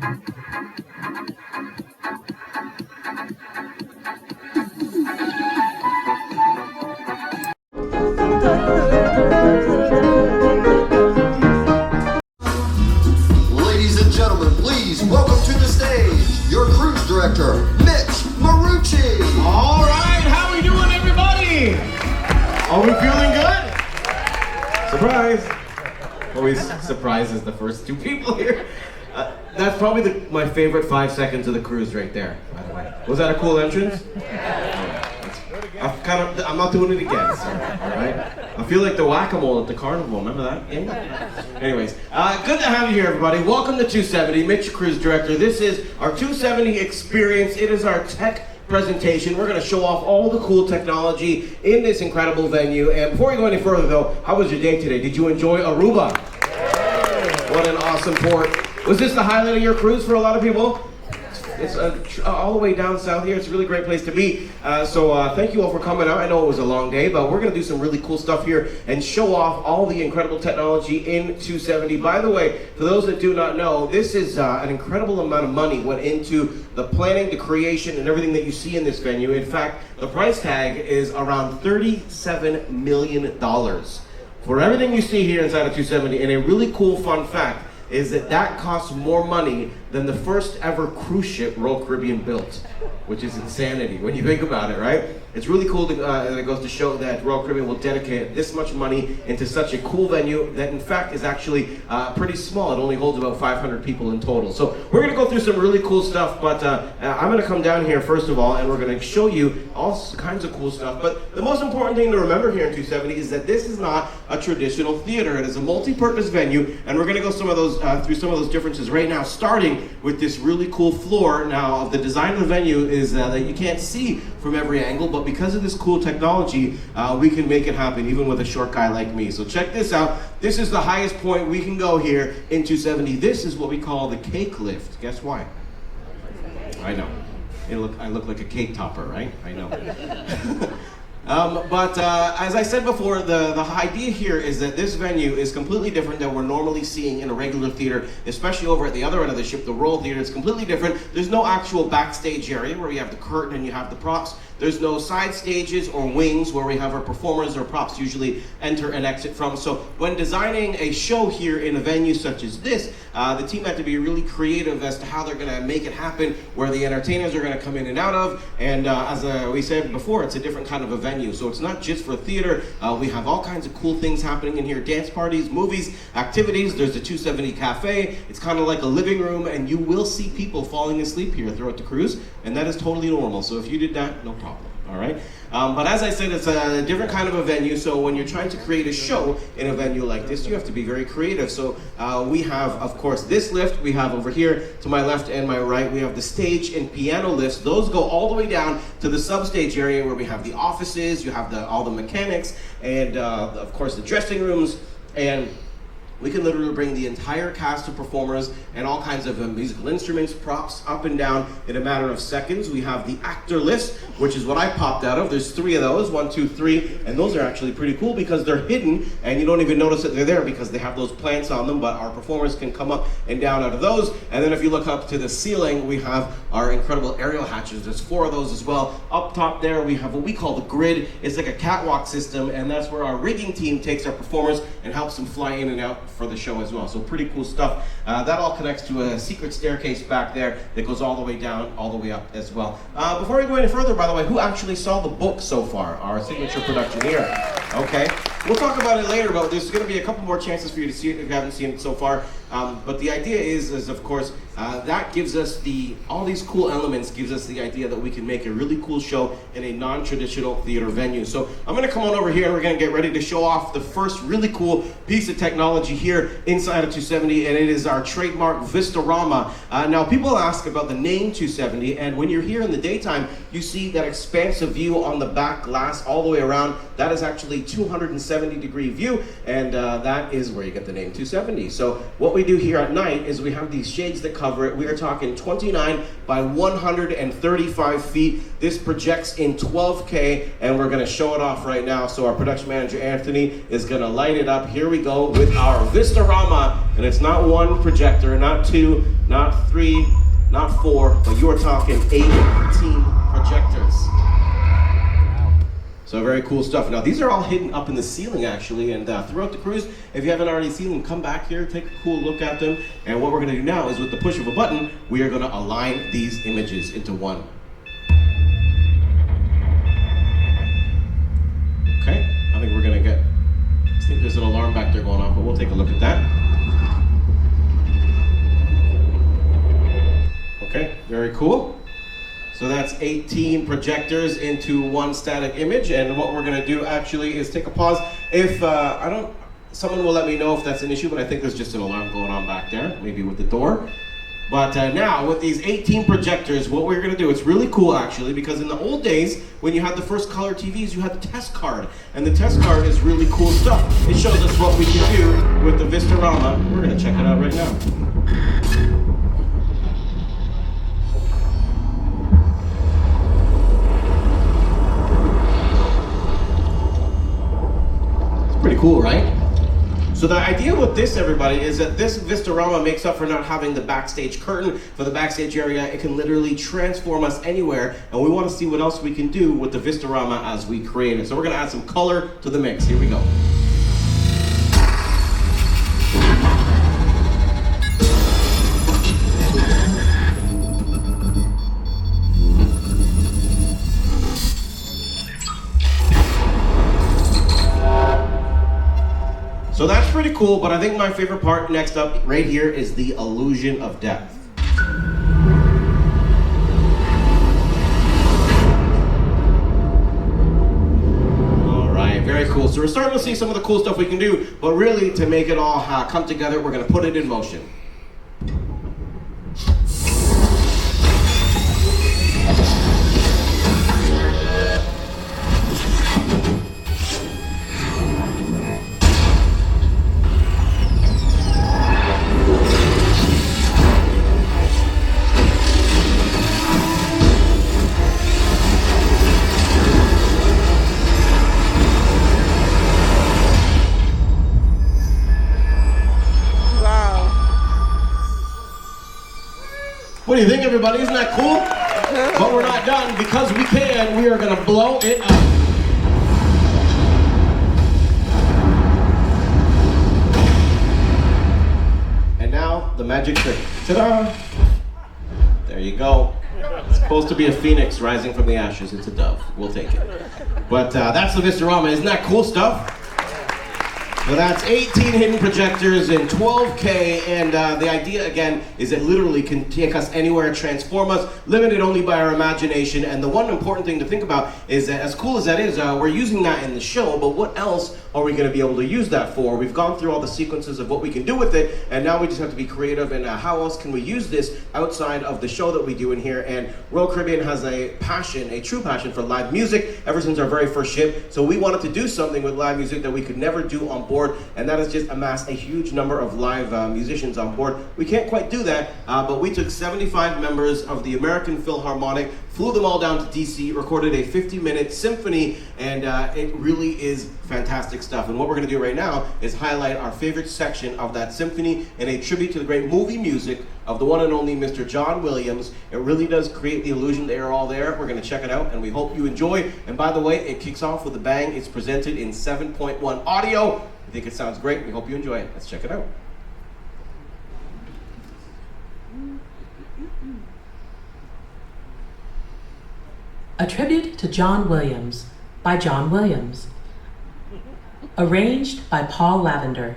Ladies and gentlemen, please welcome to the stage your cruise director, Mitch Marucci. All right, how we doing, everybody? Are we feeling good? Surprise! Always surprises the first two people here. That's probably my favorite 5 seconds of the cruise right there, by the way. Was that a cool entrance? I'm not doing it again, so, all right? I feel like the whack-a-mole at the carnival, remember that? Yeah. Anyways, good to have you here, everybody. Welcome to 270, Mitch, Cruise Director. This is our 270 experience. It is our tech presentation. We're going to show off all the cool technology in this incredible venue. And before we go any further, though, how was your day today? Did you enjoy Aruba? What an awesome port. Was this the highlight of your cruise for a lot of people? It's all the way down south here. It's a really great place to be. So thank you all for coming out. I know it was a long day, but we're going to do some really cool stuff here and show off all the incredible technology in 270. By the way, for those that do not know, this is an incredible amount of money went into the planning, the creation, and everything that you see in this venue. In fact, the price tag is around $37 million for everything you see here inside of 270. And a really cool fun fact is that costs more money than the first ever cruise ship Royal Caribbean built, which is insanity when you think about it, right? It's really cool that it goes to show that Royal Caribbean will dedicate this much money into such a cool venue that in fact is actually pretty small. It only holds about 500 people in total. So we're gonna go through some really cool stuff, but I'm gonna come down here first of all and we're gonna show you all kinds of cool stuff. But the most important thing to remember here in 270 is that this is not a traditional theater. It is a multi-purpose venue, and we're gonna go through some of those differences right now, starting with this really cool floor. Now, the design of the venue is that you can't see from every angle, but because of this cool technology, we can make it happen even with a short guy like me. So check this out. This is the highest point we can go here in 270. This is what we call the cake lift. Guess why? I know. I look like a cake topper, right? I know. But as I said before, the idea here is that this venue is completely different than we're normally seeing in a regular theater, especially over at the other end of the ship, the Royal Theater. It's completely different. There's no actual backstage area where you have the curtain and you have the props. There's no side stages or wings where we have our performers or props usually enter and exit from. So when designing a show here in a venue such as this, the team had to be really creative as to how they're gonna make it happen, where the entertainers are gonna come in and out of. And as we said before, it's a different kind of a venue. So it's not just for theater. We have all kinds of cool things happening in here. Dance parties, movies, activities. There's the 270 Cafe. It's kind of like a living room, and you will see people falling asleep here throughout the cruise, and that is totally normal. So if you did that, no problem. All right, but as I said, it's a different kind of a venue. So when you're trying to create a show in a venue like this, you have to be very creative. So we have, of course, this lift. We have over here to my left and my right, we have the stage and piano lifts. Those go all the way down to the substage area where we have the offices, you have all the mechanics, and of course the dressing rooms. And we can literally bring the entire cast of performers and all kinds of musical instruments, props up and down in a matter of seconds. We have the actor list, which is what I popped out of. There's 3 of those, 1, 2, 3, and those are actually pretty cool because they're hidden and you don't even notice that they're there because they have those plants on them, but our performers can come up and down out of those. And then if you look up to the ceiling, we have our incredible aerial hatches. There's 4 of those as well. Up top there, we have what we call the grid. It's like a catwalk system, and that's where our rigging team takes our performers and helps them fly in and out for the show as well. So pretty cool stuff. That all connects to a secret staircase back there that goes all the way down, all the way up as well. Before we go any further, by the way, who actually saw the book so far? Our signature production here. Okay. We'll talk about it later, but there's going to be a couple more chances for you to see it if you haven't seen it so far. But the idea is of course, that gives us all these cool elements, gives us the idea that we can make a really cool show in a non-traditional theater venue. So I'm going to come on over here and we're going to get ready to show off the first really cool piece of technology here inside of 270, and it is our trademark Vistarama. Now people ask about the name 270, and when you're here in the daytime, you see that expansive view on the back glass all the way around. That is actually a 270-degree view, and that is where you get the name 270. So what we do here at night is we have these shades that cover it. We are talking 29 by 135 feet. This projects in 12K, and we're gonna show it off right now. So our production manager, Anthony, is gonna light it up. Here we go with our Vistarama, and it's not one projector, not two, not three, not four, but you are talking 18 projectors. So very cool stuff. Now these are all hidden up in the ceiling actually, and throughout the cruise, if you haven't already seen them, come back here, take a cool look at them. And what we're gonna do now is with the push of a button, we are gonna align these images into one. Okay, I think we're gonna get, I think there's an alarm back there going off, but we'll take a look at that. Okay, very cool. So that's 18 projectors into one static image, and what we're gonna do actually is take a pause. If someone will let me know if that's an issue, but I think there's just an alarm going on back there, maybe with the door. But now with these 18 projectors, what we're gonna do, it's really cool actually, because in the old days, when you had the first color TVs, you had the test card, and the test card is really cool stuff. It shows us what we can do with the Vistarama. We're gonna check it out right now. Pretty cool, right? So the idea with this, everybody, is that this Vistarama makes up for not having the backstage curtain. For the backstage area, it can literally transform us anywhere, and we want to see what else we can do with the Vistarama as we create it. So we're going to add some color to the mix. Here we go. So that's pretty cool, but I think my favorite part next up right here is the illusion of depth. All right, very cool. So we're starting to see some of the cool stuff we can do, but really to make it all come together, we're gonna put it in motion. What do you think, everybody? Isn't that cool? But we're not done. Because we can, we are going to blow it up. And now, the magic trick. Ta-da! There you go. It's supposed to be a phoenix rising from the ashes. It's a dove. We'll take it. But that's the Vistarama. Isn't that cool stuff? So that's 18 hidden projectors in 12K, and the idea again is it literally can take us anywhere, transform us, limited only by our imagination. And the one important thing to think about is that as cool as that is, we're using that in the show, but what else are we going to be able to use that for? We've gone through all the sequences of what we can do with it, and now we just have to be creative and how else can we use this outside of the show that we do in here. And Royal Caribbean has a passion, a true passion for live music ever since our very first ship. So we wanted to do something with live music that we could never do on board, and that is just amass a huge number of live musicians on board. We can't quite do that, but we took 75 members of the American Philharmonic, flew them all down to DC, recorded a 50-minute symphony, and it really is fantastic stuff. And what we're going to do right now is highlight our favorite section of that symphony in a tribute to the great movie music of the one and only Mr. John Williams. It really does create the illusion they are all there. We're going to check it out, and we hope you enjoy. And by the way, it kicks off with a bang. It's presented in 7.1 audio. I think it sounds great. We hope you enjoy it. Let's check it out. A Tribute to John Williams by John Williams. Arranged by Paul Lavender.